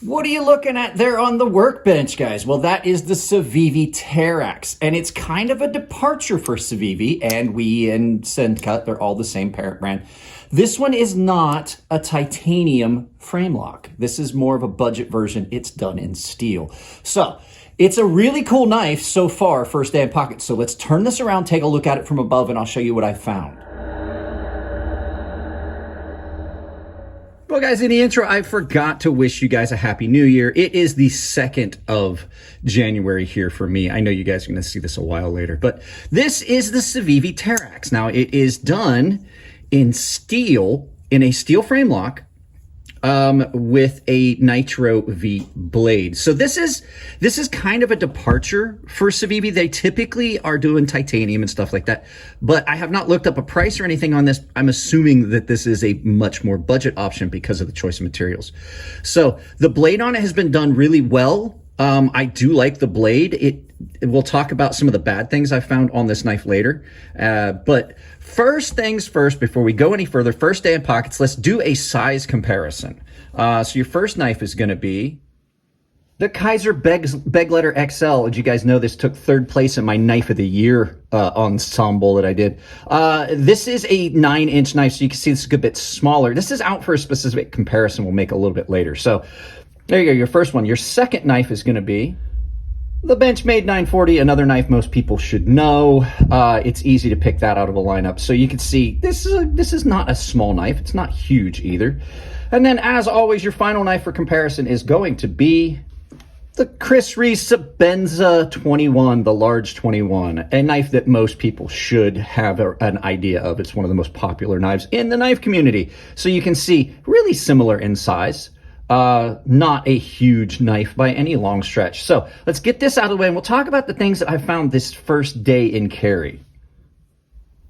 What are you looking at there on the workbench, guys? Well, that is the Civivi Terax, and it's kind of a departure for Civivi, and we and Sencut, they're all the same parent brand. This one is not a titanium frame lock. This is more of a budget version. It's done in steel. So it's a really cool knife so far, first day in pocket. So let's turn this around, take a look at it from above, and I'll show you what I found. Well, guys, in the intro, I forgot to wish you guys a happy new year. It is the 2nd of January here for me. I know you guys are going to see this a while later, but this is the Civivi Terax. Now, it is done in steel, in a steel frame lock, with a Nitro V blade. So this is kind of a departure for Civivi. They typically are doing titanium and stuff like that, but I have not looked up a price or anything on this. I'm assuming that this is a much more budget option because of the choice of materials. So the blade on it has been done really well. I do like the blade. We'll talk about some of the bad things I found on this knife later. But first things first, before we go any further, first day in pockets, let's do a size comparison. So your first knife is going to be the Kaiser Begleiter XL. As you guys know, this took 3rd place in my Knife of the Year ensemble that I did. This is a 9-inch knife, so you can see this is a good bit smaller. This is out for a specific comparison we'll make a little bit later. So there you go, your first one. Your second knife is going to be the Benchmade 940, another knife most people should know. It's easy to pick that out of a lineup. So you can see this is not a small knife. It's not huge either. And then, as always, your final knife for comparison is going to be the Chris Reese Sebenza 21, the large 21, a knife that most people should have an idea of. It's one of the most popular knives in the knife community. So you can see really similar in size. Not a huge knife by any long stretch. So let's get this out of the way and we'll talk about the things that I found this first day in carry.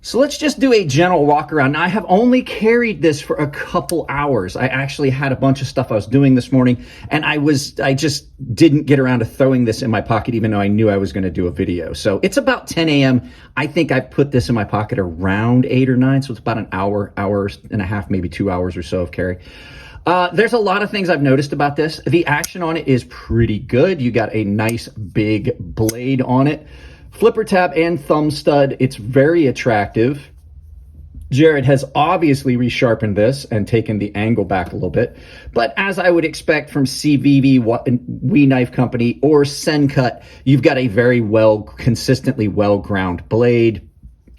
So let's just do a general walk around. Now, I have only carried this for a couple hours. I actually had a bunch of stuff I was doing this morning, and I just didn't get around to throwing this in my pocket, even though I knew I was going to do a video. So it's about 10 a.m. I think I put this in my pocket around 8 or 9, so it's about an hour and a half, maybe 2 hours or so of carry. There's a lot of things I've noticed about this. The action on it is pretty good. You got a nice big blade on it. Flipper tab and thumb stud. It's very attractive. Jared has obviously resharpened this and taken the angle back a little bit. But as I would expect from Civivi, We Knife Company, or Sencut, you've got a very consistently well-ground blade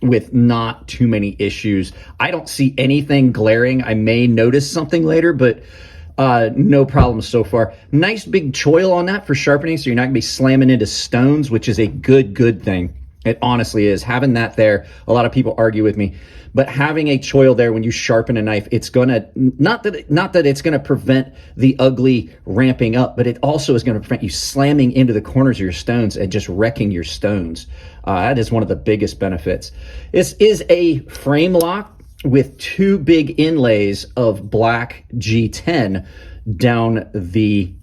with not too many issues. I don't see anything glaring. I may notice something later, but no problems so far. Nice big choil on that for sharpening, so you're not gonna be slamming into stones, which is a good thing. It honestly is. Having that there, a lot of people argue with me, but having a choil there when you sharpen a knife, it's gonna, not that it's gonna prevent the ugly ramping up, but it also is gonna prevent you slamming into the corners of your stones and just wrecking your stones. That is one of the biggest benefits. This is a frame lock with 2 big inlays of black G10 down the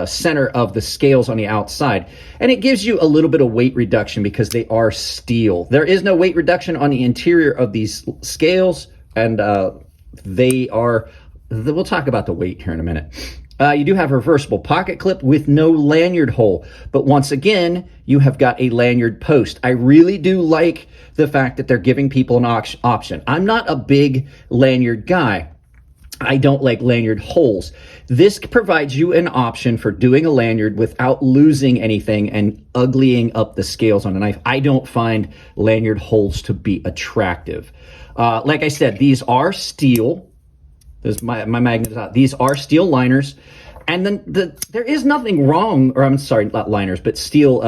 center of the scales on the outside, and it gives you a little bit of weight reduction because they are steel. There is no weight reduction on the interior of these scales, and we'll talk about the weight here in a minute. You do have a reversible pocket clip with no lanyard hole, but once again, you have got a lanyard post. I really do like the fact that they're giving people an option. I'm not a big lanyard guy. I don't like lanyard holes. This provides you an option for doing a lanyard without losing anything and uglying up the scales on a knife. I don't find lanyard holes to be attractive. Like I said, these are steel. There's my magnet is out. These are steel liners. And then there is nothing wrong, or I'm sorry, not liners, but steel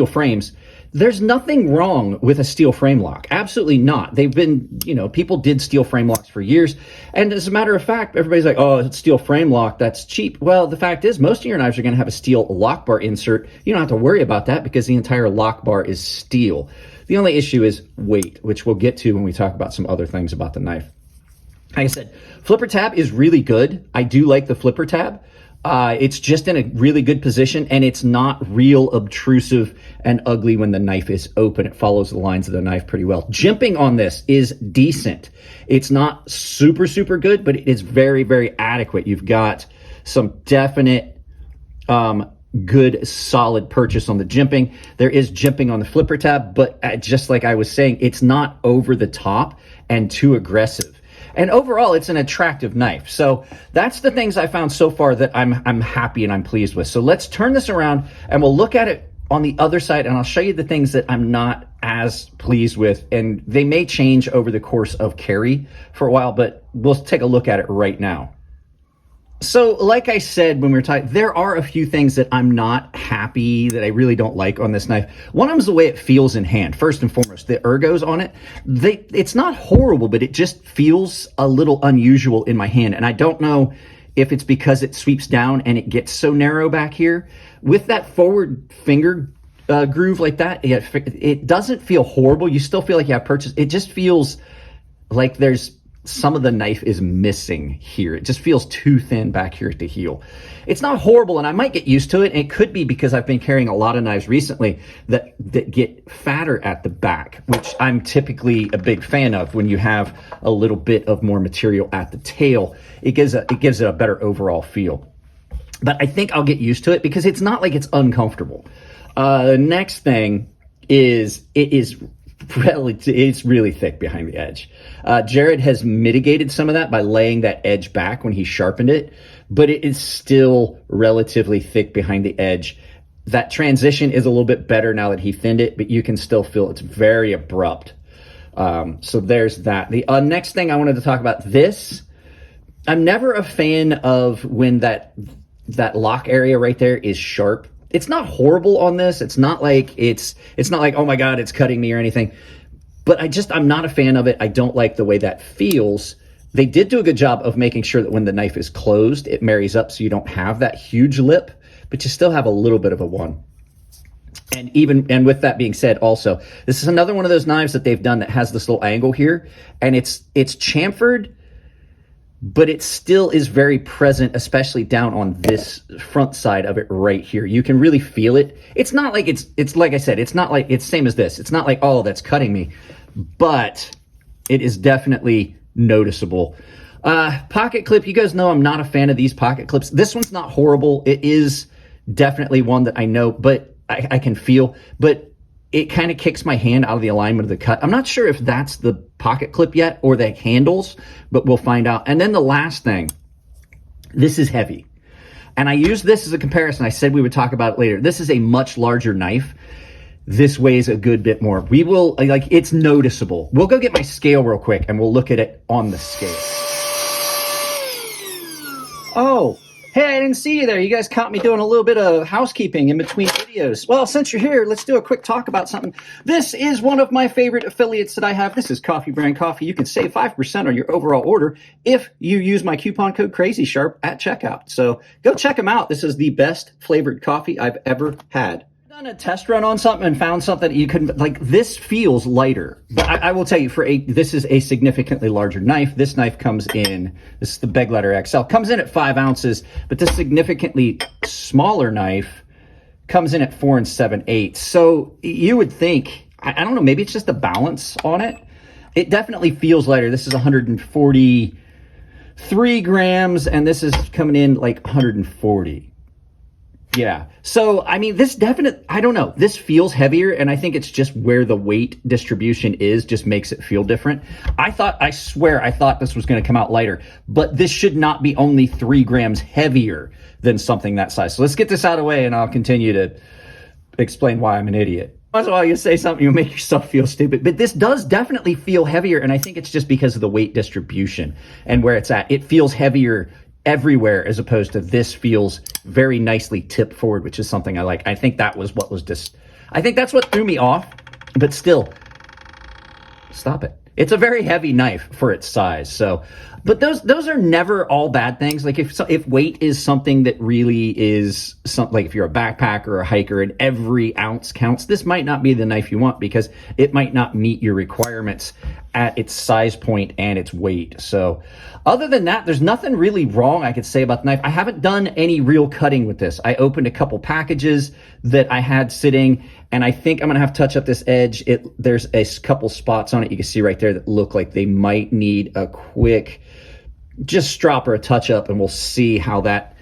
frames. There's nothing wrong with a steel frame lock. Absolutely not. They've been, people did steel frame locks for years. And as a matter of fact, everybody's like, oh, it's steel frame lock, that's cheap. Well, the fact is, most of your knives are going to have a steel lock bar insert. You don't have to worry about that because the entire lock bar is steel. The only issue is weight, which we'll get to when we talk about some other things about the knife. Like I said, flipper tab is really good. I do like the flipper tab. It's just in a really good position, and it's not real obtrusive and ugly when the knife is open. It follows the lines of the knife pretty well. Jimping on this is decent. It's not super, super good, but it is very, very adequate. You've got some definite good, solid purchase on the jimping. There is jimping on the flipper tab, but just like I was saying, it's not over the top and too aggressive. And overall, it's an attractive knife. So that's the things I found so far that I'm happy and I'm pleased with. So let's turn this around and we'll look at it on the other side, and I'll show you the things that I'm not as pleased with. And they may change over the course of carry for a while, but we'll take a look at it right now. So like I said when we were talking, there are a few things that I'm not happy, that I really don't like on this knife. One of them is the way it feels in hand. First and foremost, the ergos on it, it's not horrible, but it just feels a little unusual in my hand. And I don't know if it's because it sweeps down and it gets so narrow back here. With that forward finger groove like that, it doesn't feel horrible. You still feel like you have purchase. It just feels like there's some of the knife is missing here. It just feels too thin back here at the heel. It's not horrible, and I might get used to it. It could be because I've been carrying a lot of knives recently that get fatter at the back, which I'm typically a big fan of. When you have a little bit of more material at the tail, it gives it a better overall feel. But I think I'll get used to it because it's not like it's uncomfortable. The next thing is it's really thick behind the edge. Jared has mitigated some of that by laying that edge back when he sharpened it, but it is still relatively thick behind the edge. That transition is a little bit better now that he thinned it, but you can still feel it's very abrupt. So there's that. The next thing I wanted to talk about, this, I'm never a fan of when that lock area right there is sharp. It's not horrible on this. It's not like oh my God, it's cutting me or anything. But I'm not a fan of it. I don't like the way that feels. They did do a good job of making sure that when the knife is closed, it marries up so you don't have that huge lip, but you still have a little bit of a one. And with that being said, also, this is another one of those knives that they've done that has this little angle here, and it's chamfered, but it still is very present, especially down on this front side of it right here. You can really feel it. It's not like it's like I said, it's not like it's same as this. It's not like, oh, that's cutting me, but it is definitely noticeable. Pocket clip, you guys know I'm not a fan of these pocket clips. This one's not horrible. It is definitely one that I know, but I can feel, but it kind of kicks my hand out of the alignment of the cut. I'm not sure if that's the pocket clip yet or the handles, but we'll find out. And then the last thing, this is heavy. And I use this as a comparison. I said we would talk about it later. This is a much larger knife. This weighs a good bit more. We will, it's noticeable. We'll go get my scale real quick and we'll look at it on the scale. Oh, hey, I didn't see you there. You guys caught me doing a little bit of housekeeping in between videos. Well, since you're here, let's do a quick talk about something. This is one of my favorite affiliates that I have. This is Coffee Brand Coffee. You can save 5% on your overall order if you use my coupon code CrazySharp at checkout. So go check them out. This is the best flavored coffee I've ever had. Done a test run on something and found something that you couldn't, like, this feels lighter, but I will tell you, this is a significantly larger knife. This knife comes in, this is the Begleiter XL, comes in at 5 ounces, but this significantly smaller knife comes in at 4 7/8. So you would think, I don't know, maybe it's just the balance on it. It definitely feels lighter. This is 143 grams, and this is coming in like 140. Yeah. So, I mean, I don't know. This feels heavier, and I think it's just where the weight distribution is just makes it feel different. I swear I thought this was going to come out lighter, but this should not be only 3 grams heavier than something that size. So let's get this out of the way, and I'll continue to explain why I'm an idiot. Once in a while you say something, you make yourself feel stupid, but this does definitely feel heavier, and I think it's just because of the weight distribution and where it's at. It feels heavier everywhere, as opposed to this feels very nicely tipped forward, which is something I like. I think that was what was I think that's what threw me off, but still, stop it. It's a very heavy knife for its size. So But those are never all bad things. Like if weight is something that really is something, like if you're a backpacker or a hiker and every ounce counts, this might not be the knife you want because it might not meet your requirements at its size point and its weight. So other than that, there's nothing really wrong I could say about the knife. I haven't done any real cutting with this. I opened a couple packages that I had sitting, and I think I'm gonna have to touch up this edge. There's a couple spots on it you can see right there that look like they might need a quick just strop or a touch up, and we'll see how that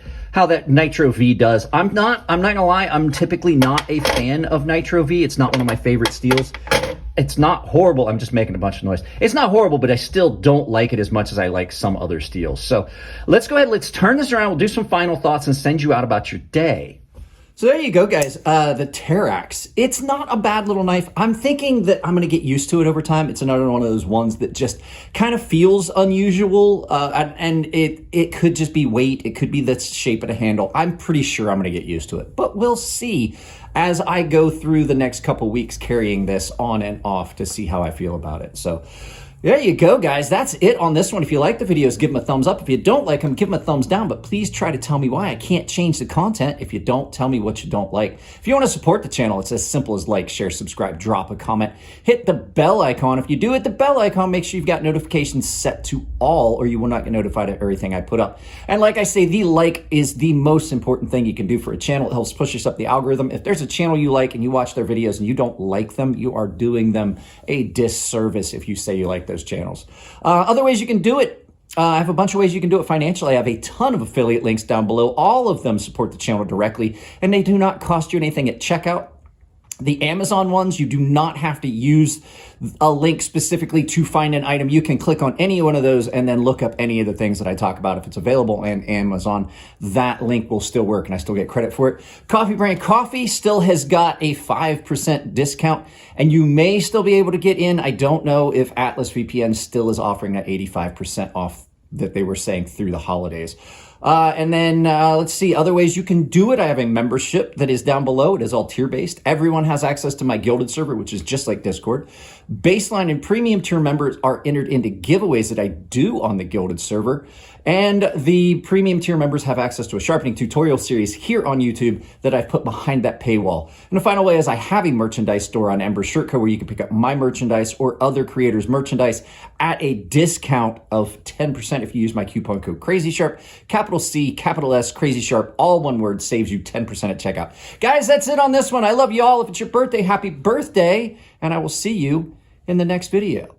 Nitro V does. I'm not gonna lie, I'm typically not a fan of Nitro V. It's not one of my favorite steels. It's not horrible. I'm just making a bunch of noise. It's not horrible, but I still don't like it as much as I like some other steels. So let's go ahead, let's turn this around. We'll do some final thoughts and send you out about your day. So there you go, guys. The Terax. It's not a bad little knife. I'm thinking that I'm going to get used to it over time. It's another one of those ones that just kind of feels unusual, and it could just be weight. It could be the shape of the handle. I'm pretty sure I'm going to get used to it, but we'll see as I go through the next couple weeks carrying this on and off to see how I feel about it. So there you go, guys. That's it on this one. If you like the videos, give them a thumbs up. If you don't like them, give them a thumbs down. But please try to tell me why. I can't change the content if you don't tell me what you don't like. If you want to support the channel, it's as simple as like, share, subscribe, drop a comment, hit the bell icon. If you do hit the bell icon, make sure you've got notifications set to all, or you will not get notified of everything I put up. And like I say, the like is the most important thing you can do for a channel. It helps push us up the algorithm. If there's a channel you like and you watch their videos and you don't like them, you are doing them a disservice if you say you like those channels. Other ways you can do it. I have a bunch of ways you can do it financially. I have a ton of affiliate links down below. All of them support the channel directly, and they do not cost you anything at checkout. The Amazon ones, you do not have to use a link specifically to find an item. You can click on any one of those and then look up any of the things that I talk about. If it's available on Amazon, that link will still work and I still get credit for it. Coffee Brand Coffee still has got a 5% discount, and you may still be able to get in. I don't know if Atlas VPN still is offering that 85% off that they were saying through the holidays. And then let's see, other ways you can do it. I have a membership that is down below. It is all tier-based. Everyone has access to my Gilded server, which is just like Discord. Baseline and premium tier members are entered into giveaways that I do on the Gilded server. And the premium tier members have access to a sharpening tutorial series here on YouTube that I've put behind that paywall. And the final way is I have a merchandise store on Ember Shirt Co. where you can pick up my merchandise or other creators' merchandise at a discount of 10% if you use my coupon code CrazySharp. Capital C, capital S, CrazySharp, all one word, saves you 10% at checkout. Guys, that's it on this one. I love you all. If it's your birthday, happy birthday. And I will see you in the next video.